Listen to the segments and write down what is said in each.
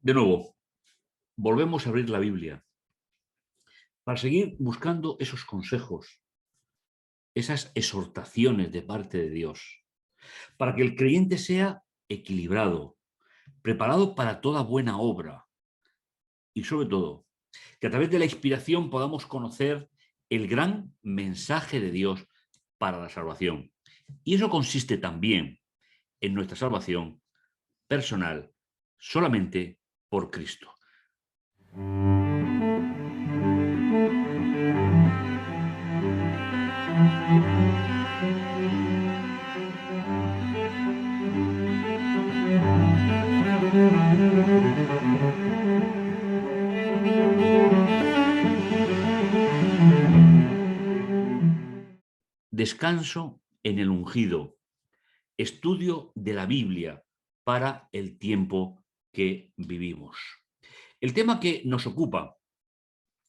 De nuevo, volvemos a abrir la Biblia para seguir buscando esos consejos, esas exhortaciones de parte de Dios, para que el creyente sea equilibrado, preparado para toda buena obra y sobre todo, que a través de la inspiración podamos conocer el gran mensaje de Dios para la salvación. Y eso consiste también en nuestra salvación personal solamente por Cristo. Descanso en el ungido, estudio de la Biblia para el tiempo que vivimos. El tema que nos ocupa,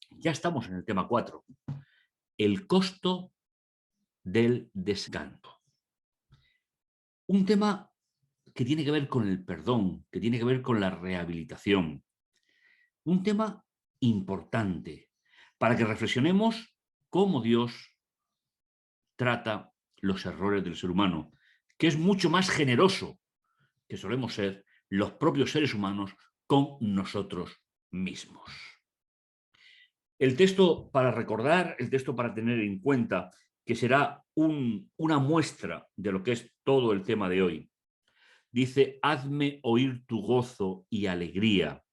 ya estamos en el tema 4, el costo del descanso. Un tema que tiene que ver con el perdón, que tiene que ver con la rehabilitación. Un tema importante para que reflexionemos cómo Dios trata los errores del ser humano, que es mucho más generoso que solemos ser los propios seres humanos con nosotros mismos. El texto para recordar, el texto para tener en cuenta, que será una muestra de lo que es todo el tema de hoy. Dice, hazme oír tu gozo y alegría,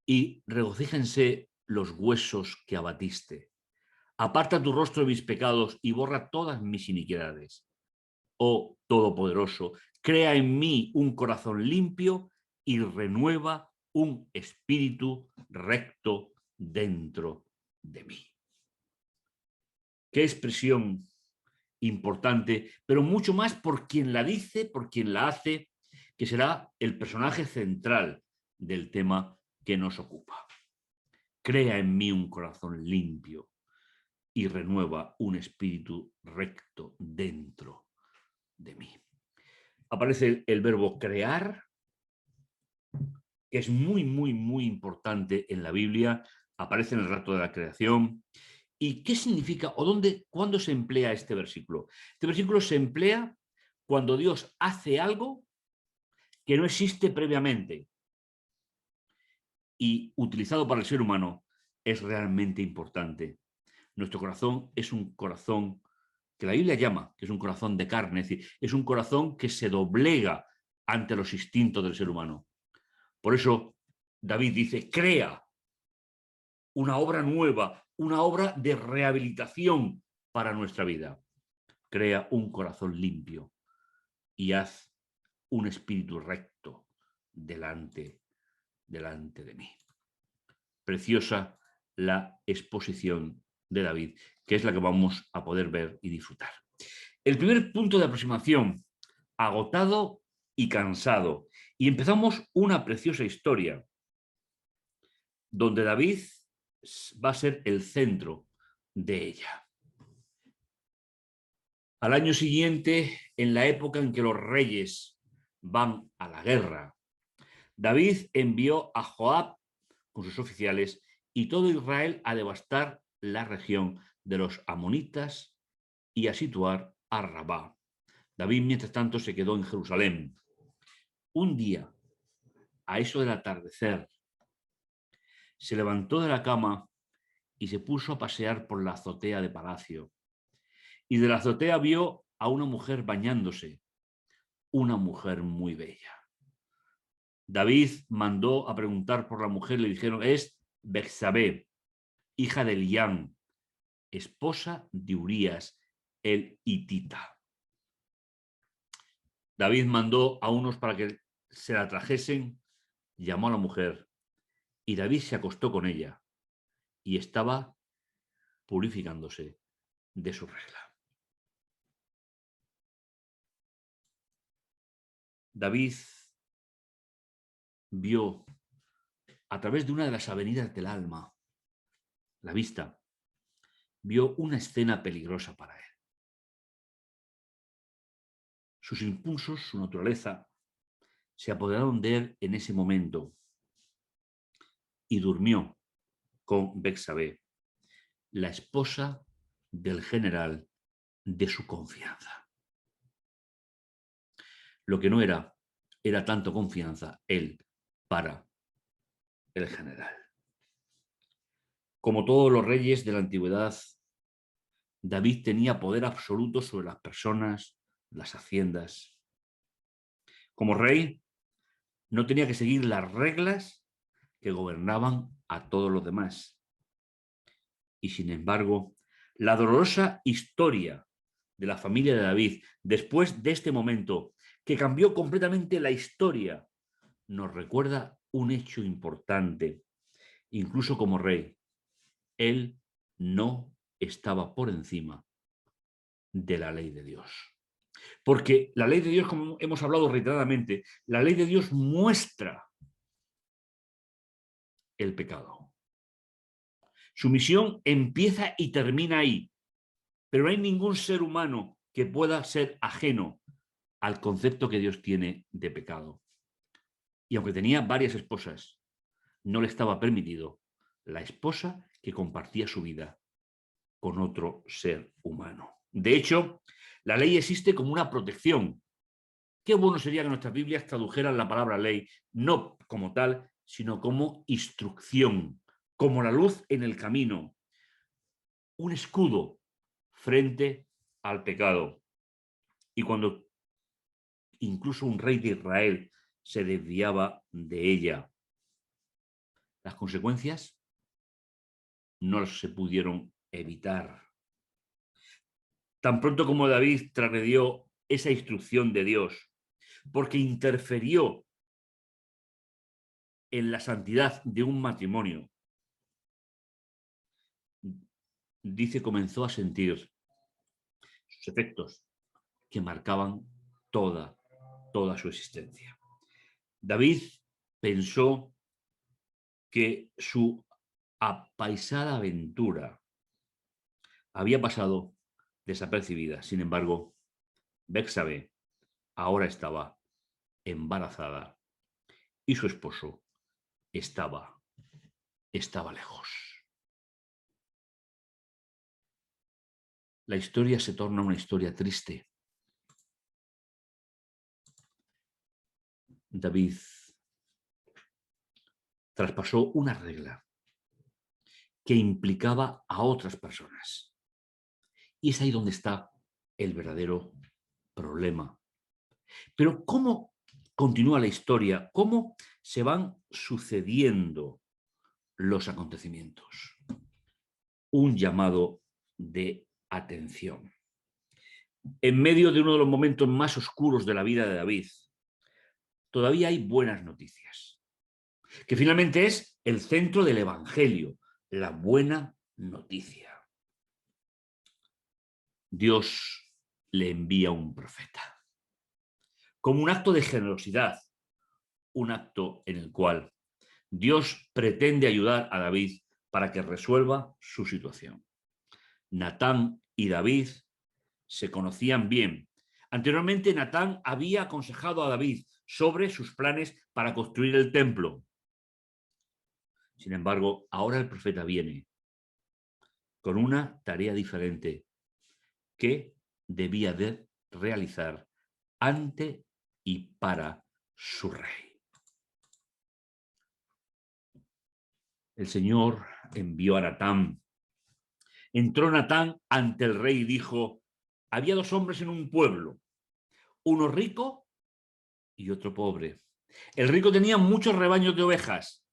y regocíjense los huesos que abatiste. Aparta tu rostro de mis pecados y borra todas mis iniquidades. Oh Todopoderoso, crea en mí un corazón limpio y renueva un espíritu recto dentro de mí. Qué expresión importante, pero mucho más por quien la dice, por quien la hace, que será el personaje central del tema que nos ocupa. Crea en mí un corazón limpio y renueva un espíritu recto dentro de mí. Aparece el verbo crear, que es muy, muy, muy importante en la Biblia. Aparece en el relato de la creación. ¿Y qué significa o cuándo se emplea este versículo? Este versículo se emplea cuando Dios hace algo que no existe previamente y utilizado para el ser humano es realmente importante. Nuestro corazón es un corazón que la Biblia llama, que es un corazón de carne, es decir, es un corazón que se doblega ante los instintos del ser humano. Por eso David dice, crea una obra nueva, una obra de rehabilitación para nuestra vida. Crea un corazón limpio y haz un espíritu recto delante de mí. Preciosa la exposición de David, que es la que vamos a poder ver y disfrutar. El primer punto de aproximación, agotado y cansado. Y empezamos una preciosa historia donde David va a ser el centro de ella. Al año siguiente, en la época en que los reyes van a la guerra, David envió a Joab con sus oficiales y todo Israel a devastar la región de los amonitas y a situar a Rabá. David, mientras tanto, se quedó en Jerusalén. Un día, a eso del atardecer, se levantó de la cama y se puso a pasear por la azotea de palacio. Y de la azotea vio a una mujer bañándose, una mujer muy bella. David mandó a preguntar por la mujer, le dijeron, es Betsabé, hija de Eliam, esposa de Urías, el hitita. David mandó a unos para que se la trajesen, llamó a la mujer y David se acostó con ella y estaba purificándose de su regla. David vio a través de una de las avenidas del alma, la vista, vio una escena peligrosa para él. Sus impulsos, su naturaleza, se apoderaron de él en ese momento y durmió con Betsabé, la esposa del general de su confianza. Lo que no era tanto confianza él para el general. Como todos los reyes de la antigüedad, David tenía poder absoluto sobre las personas, las haciendas. Como rey, no tenía que seguir las reglas que gobernaban a todos los demás. Y sin embargo, la dolorosa historia de la familia de David, después de este momento, que cambió completamente la historia, nos recuerda un hecho importante. Incluso como rey, él no estaba por encima de la ley de Dios. Porque la ley de Dios, como hemos hablado reiteradamente, la ley de Dios muestra el pecado. Su misión empieza y termina ahí, pero no hay ningún ser humano que pueda ser ajeno al concepto que Dios tiene de pecado. Y aunque tenía varias esposas, no le estaba permitido la esposa que compartía su vida con otro ser humano. De hecho, la ley existe como una protección. Qué bueno sería que nuestras Biblias tradujeran la palabra ley no como tal, sino como instrucción, como la luz en el camino, un escudo frente al pecado. Y cuando incluso un rey de Israel se desviaba de ella, las consecuencias no se pudieron evitar. Tan pronto como David transgredió esa instrucción de Dios, porque interfirió en la santidad de un matrimonio, dice, comenzó a sentir sus efectos que marcaban toda su existencia. David pensó que su apaisada aventura había pasado desapercibida. Sin embargo, Betsabé ahora estaba embarazada y su esposo estaba lejos. La historia se torna una historia triste. David traspasó una regla que implicaba a otras personas. Y es ahí donde está el verdadero problema. Pero ¿cómo continúa la historia? ¿Cómo se van sucediendo los acontecimientos? Un llamado de atención. En medio de uno de los momentos más oscuros de la vida de David, todavía hay buenas noticias, que finalmente es el centro del Evangelio, la buena noticia. Dios le envía un profeta, como un acto de generosidad, un acto en el cual Dios pretende ayudar a David para que resuelva su situación. Natán y David se conocían bien. Anteriormente, Natán había aconsejado a David sobre sus planes para construir el templo. Sin embargo, ahora el profeta viene con una tarea diferente que debía de realizar ante y para su rey. El Señor envió a Natán. Entró Natán ante el rey y dijo: había dos hombres en un pueblo, uno rico y otro pobre. El rico tenía muchos rebaños de ovejas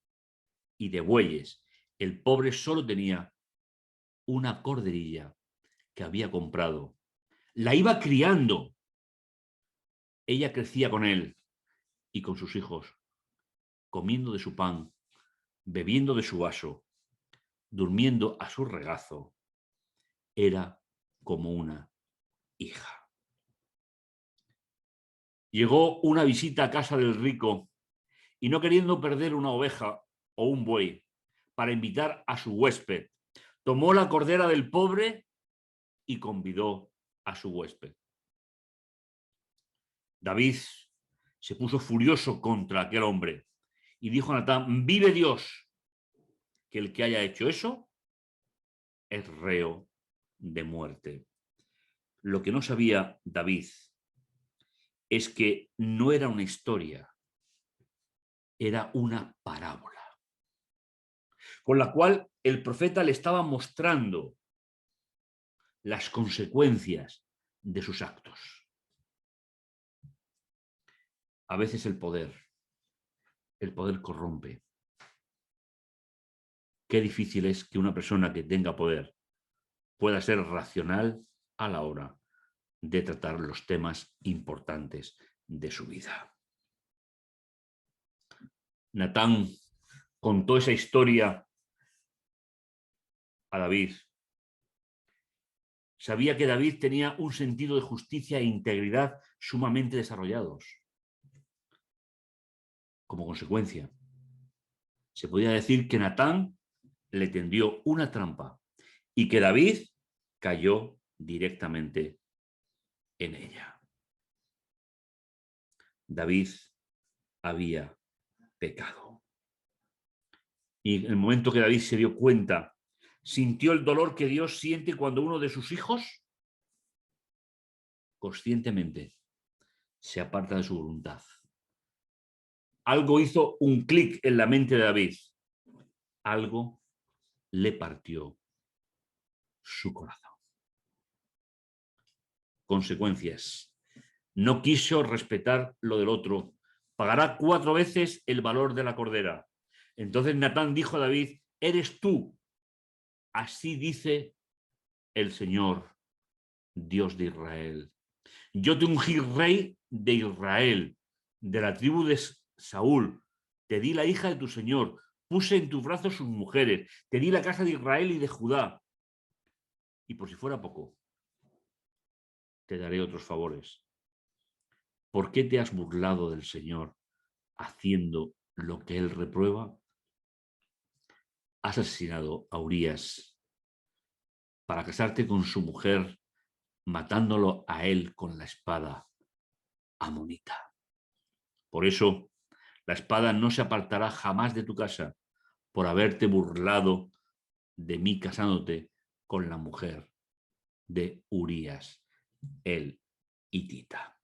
y de bueyes. El pobre solo tenía una corderilla que había comprado. La iba criando. Ella crecía con él y con sus hijos, comiendo de su pan, bebiendo de su vaso, durmiendo a su regazo. Era como una hija. Llegó una visita a casa del rico y, no queriendo perder una oveja o un buey para invitar a su huésped, tomó la cordera del pobre y convidó a su huésped. David se puso furioso contra aquel hombre y dijo a Natán: vive Dios, que el que haya hecho eso es reo de muerte. Lo que no sabía David es que no era una historia, era una parábola, con la cual el profeta le estaba mostrando las consecuencias de sus actos. A veces el poder corrompe. Qué difícil es que una persona que tenga poder pueda ser racional a la hora de tratar los temas importantes de su vida. Natán contó esa historia a David. Sabía que David tenía un sentido de justicia e integridad sumamente desarrollados. Como consecuencia, se podía decir que Natán le tendió una trampa y que David cayó directamente en ella. David había pecado. Y en el momento que David se dio cuenta, sintió el dolor que Dios siente cuando uno de sus hijos conscientemente se aparta de su voluntad. Algo hizo un clic en la mente de David. Algo le partió su corazón. Consecuencias. No quiso respetar lo del otro. Pagará 4 veces el valor de la cordera. Entonces Natán dijo a David: eres tú. Así dice el Señor, Dios de Israel. Yo te ungí rey de Israel, de la tribu de Saúl. Te di la hija de tu Señor. Puse en tus brazos sus mujeres. Te di la casa de Israel y de Judá. Y por si fuera poco, te daré otros favores. ¿Por qué te has burlado del Señor haciendo lo que Él reprueba? Has asesinado a Urías para casarte con su mujer, matándolo a él con la espada amonita. Por eso, la espada no se apartará jamás de tu casa por haberte burlado de mí casándote con la mujer de Urías, el hitita.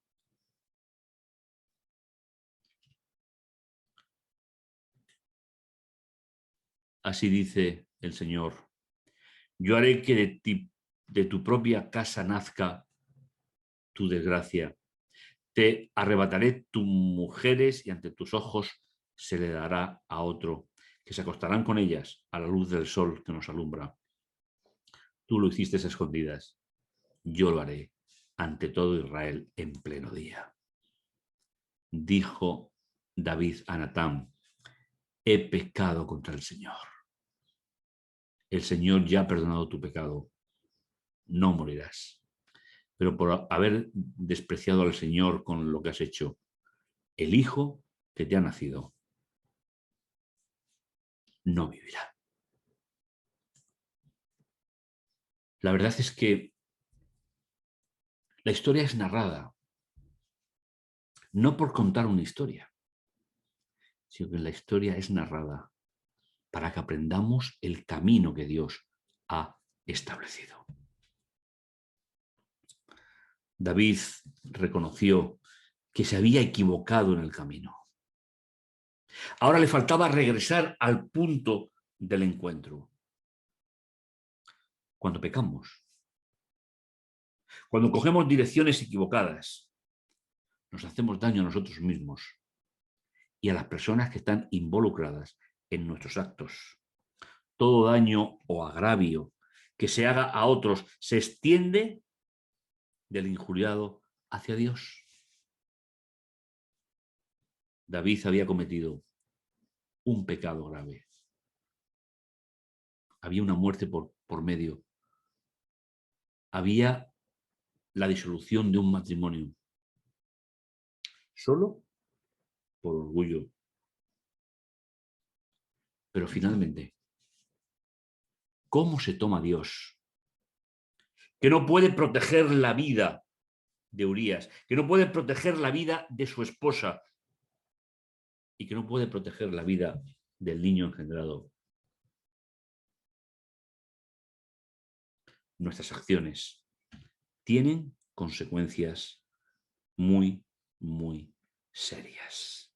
Así dice el Señor: yo haré que de tu propia casa nazca tu desgracia. Te arrebataré tus mujeres y ante tus ojos se le dará a otro, que se acostarán con ellas a la luz del sol que nos alumbra. Tú lo hiciste a escondidas, yo lo haré ante todo Israel en pleno día. Dijo David a Natán: he pecado contra el Señor. El Señor ya ha perdonado tu pecado, no morirás. Pero por haber despreciado al Señor con lo que has hecho, el hijo que te ha nacido no vivirá. La verdad es que la historia es narrada no por contar una historia, sino que la historia es narrada para que aprendamos el camino que Dios ha establecido. David reconoció que se había equivocado en el camino. Ahora le faltaba regresar al punto del encuentro. Cuando pecamos, cuando cogemos direcciones equivocadas, nos hacemos daño a nosotros mismos y a las personas que están involucradas en nuestros actos. Todo daño o agravio que se haga a otros se extiende del injuriado hacia Dios. David había cometido un pecado grave. Había una muerte por medio. Había la disolución de un matrimonio. Solo por orgullo. Pero finalmente, ¿cómo se toma Dios, que no puede proteger la vida de Urías, que no puede proteger la vida de su esposa y que no puede proteger la vida del niño engendrado. Nuestras acciones tienen consecuencias muy, muy serias.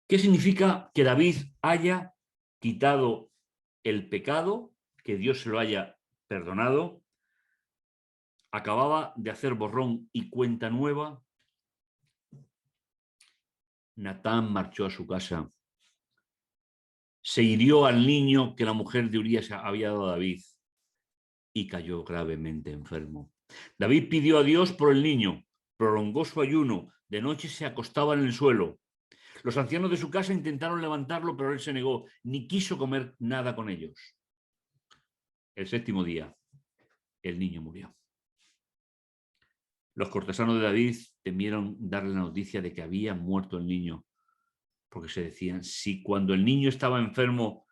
¿Qué significa que David haya quitado el pecado, que Dios se lo haya perdonado? Acababa de hacer borrón y cuenta nueva. Natán marchó a su casa. Se hirió al niño que la mujer de Urías había dado a David y cayó gravemente enfermo. David pidió a Dios por el niño, prolongó su ayuno, de noche se acostaba en el suelo. Los ancianos de su casa intentaron levantarlo, pero él se negó, ni quiso comer nada con ellos. El séptimo día, el niño murió. Los cortesanos de David temieron darle la noticia de que había muerto el niño, porque se decían, si cuando el niño estaba enfermo,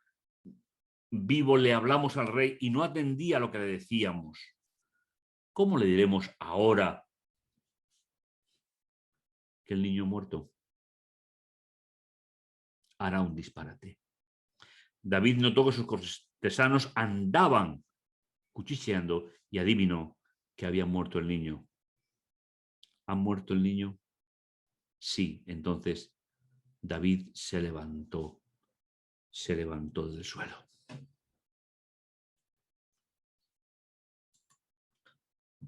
vivo le hablamos al rey y no atendía a lo que le decíamos, ¿cómo le diremos ahora que el niño muerto? Hará un disparate. David notó que sus cortesanos andaban cuchicheando y adivinó que había muerto el niño. ¿Ha muerto el niño? Sí, entonces David se levantó del suelo.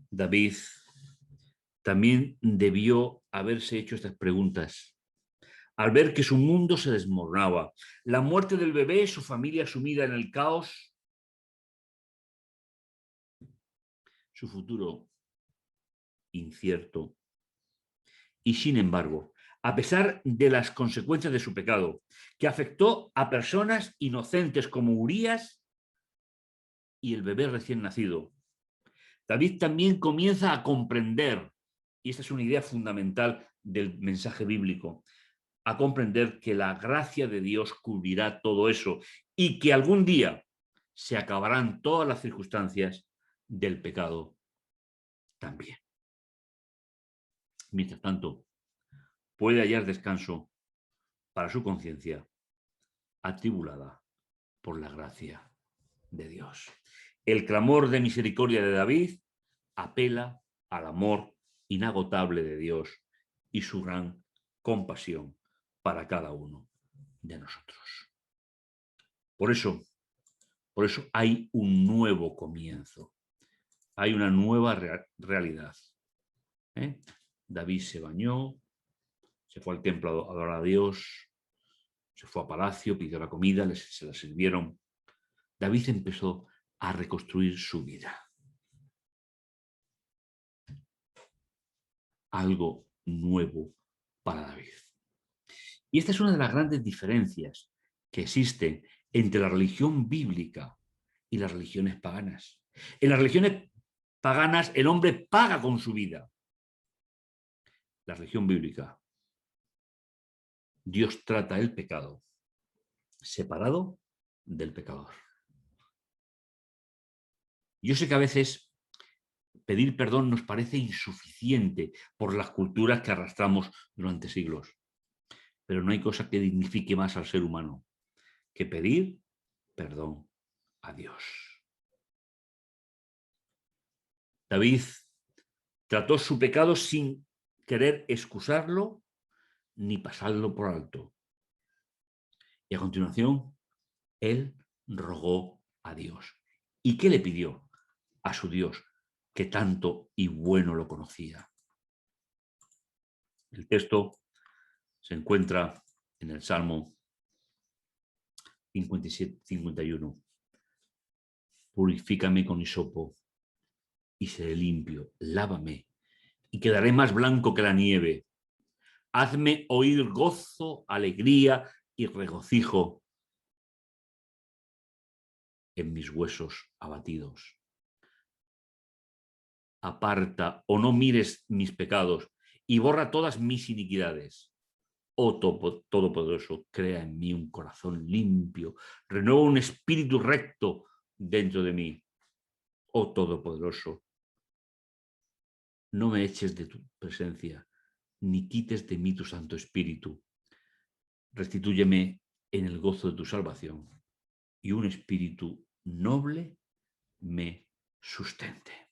David también debió haberse hecho estas preguntas al ver que su mundo se desmoronaba. La muerte del bebé, su familia sumida en el caos, su futuro incierto. Y sin embargo, a pesar de las consecuencias de su pecado, que afectó a personas inocentes como Urías y el bebé recién nacido, David también comienza a comprender, y esta es una idea fundamental del mensaje bíblico, a comprender que la gracia de Dios cubrirá todo eso y que algún día se acabarán todas las circunstancias del pecado también. Mientras tanto, puede hallar descanso para su conciencia atribulada por la gracia de Dios. El clamor de misericordia de David apela al amor inagotable de Dios y su gran compasión para cada uno de nosotros. Por eso hay un nuevo comienzo, hay una nueva realidad. David se bañó, se fue al templo a adorar a Dios, se fue a palacio, pidió la comida, se la sirvieron. David empezó a reconstruir su vida. Algo nuevo para David. Y esta es una de las grandes diferencias que existen entre la religión bíblica y las religiones paganas. En las religiones paganas el hombre paga con su vida. La religión bíblica, Dios trata el pecado separado del pecador. Yo sé que a veces pedir perdón nos parece insuficiente por las culturas que arrastramos durante siglos, pero no hay cosa que dignifique más al ser humano que pedir perdón a Dios. David trató su pecado sin querer excusarlo ni pasarlo por alto. Y a continuación, él rogó a Dios. ¿Y qué le pidió? A su Dios, que tanto y bueno lo conocía. El texto se encuentra en el Salmo 57-51. Purifícame con hisopo y seré limpio, lávame y quedaré más blanco que la nieve. Hazme oír gozo, alegría y regocijo en mis huesos abatidos. Aparta o no mires mis pecados y borra todas mis iniquidades. Oh Todopoderoso, crea en mí un corazón limpio, renueva un espíritu recto dentro de mí. Oh Todopoderoso, no me eches de tu presencia, ni quites de mí tu Santo Espíritu. Restitúyeme en el gozo de tu salvación, y un espíritu noble me sustente.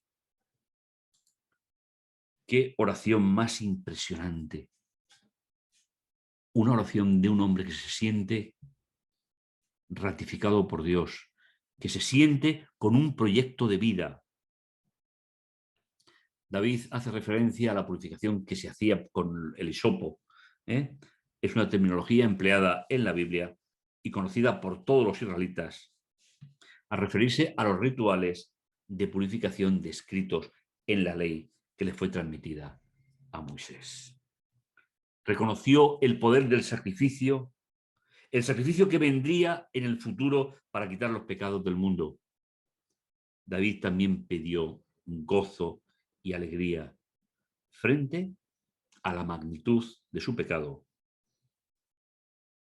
Qué oración más impresionante. Una oración de un hombre que se siente ratificado por Dios, que se siente con un proyecto de vida. David hace referencia a la purificación que se hacía con el hisopo. Es una terminología empleada en la Biblia y conocida por todos los israelitas, a referirse a los rituales de purificación descritos en la ley que le fue transmitida a Moisés. Reconoció el poder del sacrificio, el sacrificio que vendría en el futuro para quitar los pecados del mundo. David también pidió gozo y alegría frente a la magnitud de su pecado.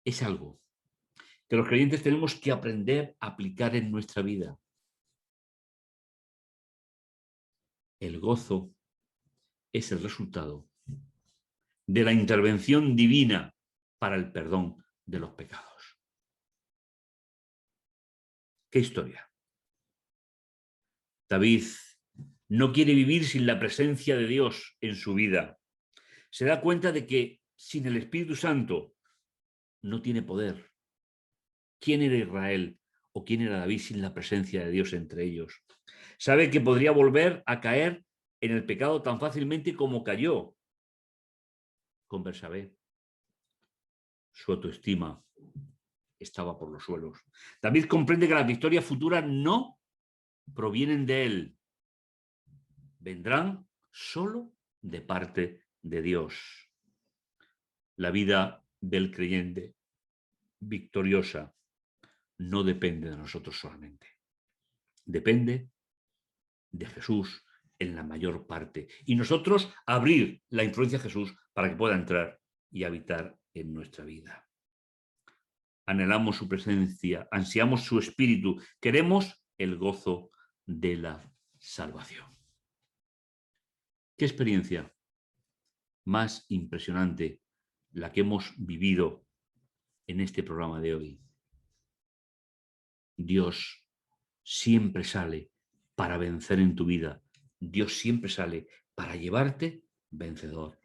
Es algo que los creyentes tenemos que aprender a aplicar en nuestra vida. El gozo es el resultado de la intervención divina para el perdón de los pecados. ¿Qué historia? David no quiere vivir sin la presencia de Dios en su vida. Se da cuenta de que sin el Espíritu Santo no tiene poder. ¿Quién era Israel o quién era David sin la presencia de Dios entre ellos? Sabe que podría volver a caer en el pecado tan fácilmente como cayó con Bersabé. Su autoestima estaba por los suelos. David comprende que las victorias futuras no provienen de él. Vendrán solo de parte de Dios. La vida del creyente victoriosa no depende de nosotros solamente. Depende de Jesús en la mayor parte. Y nosotros abrir la influencia de Jesús para que pueda entrar y habitar en nuestra vida. Anhelamos su presencia, ansiamos su espíritu, queremos el gozo de la salvación. ¿Qué experiencia más impresionante la que hemos vivido en este programa de hoy? Dios siempre sale para vencer en tu vida. Dios siempre sale para llevarte vencedor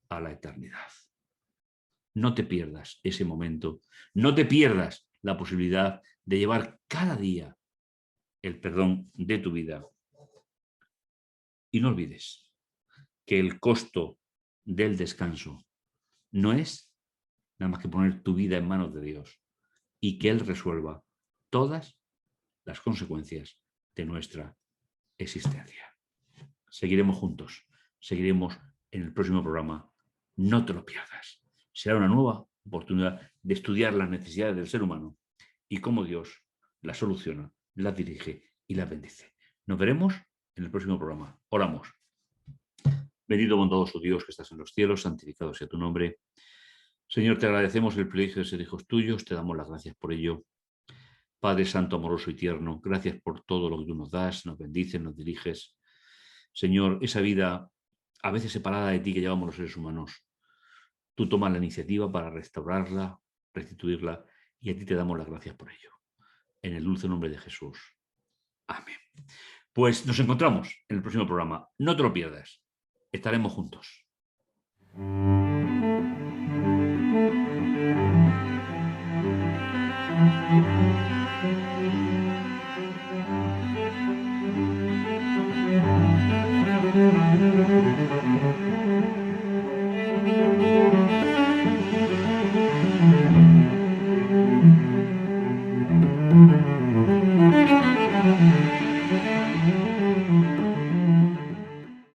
a la eternidad. No te pierdas ese momento, no te pierdas la posibilidad de llevar cada día el perdón de tu vida. Y no olvides que el costo del descanso no es nada más que poner tu vida en manos de Dios y que Él resuelva todas las consecuencias de nuestra existencia. Seguiremos juntos, seguiremos en el próximo programa. No te lo pierdas. Será una nueva oportunidad de estudiar las necesidades del ser humano y cómo Dios las soluciona, las dirige y las bendice. Nos veremos en el próximo programa. Oramos. Bendito bondadoso Dios que estás en los cielos, santificado sea tu nombre. Señor, te agradecemos el privilegio de ser hijos tuyos, te damos las gracias por ello. Padre Santo, amoroso y tierno, gracias por todo lo que tú nos das, nos bendices, nos diriges. Señor, esa vida a veces separada de ti que llevamos los seres humanos, tú tomas la iniciativa para restaurarla, restituirla, y a ti te damos las gracias por ello. En el dulce nombre de Jesús. Amén. Pues nos encontramos en el próximo programa. No te lo pierdas. Estaremos juntos. Thank you.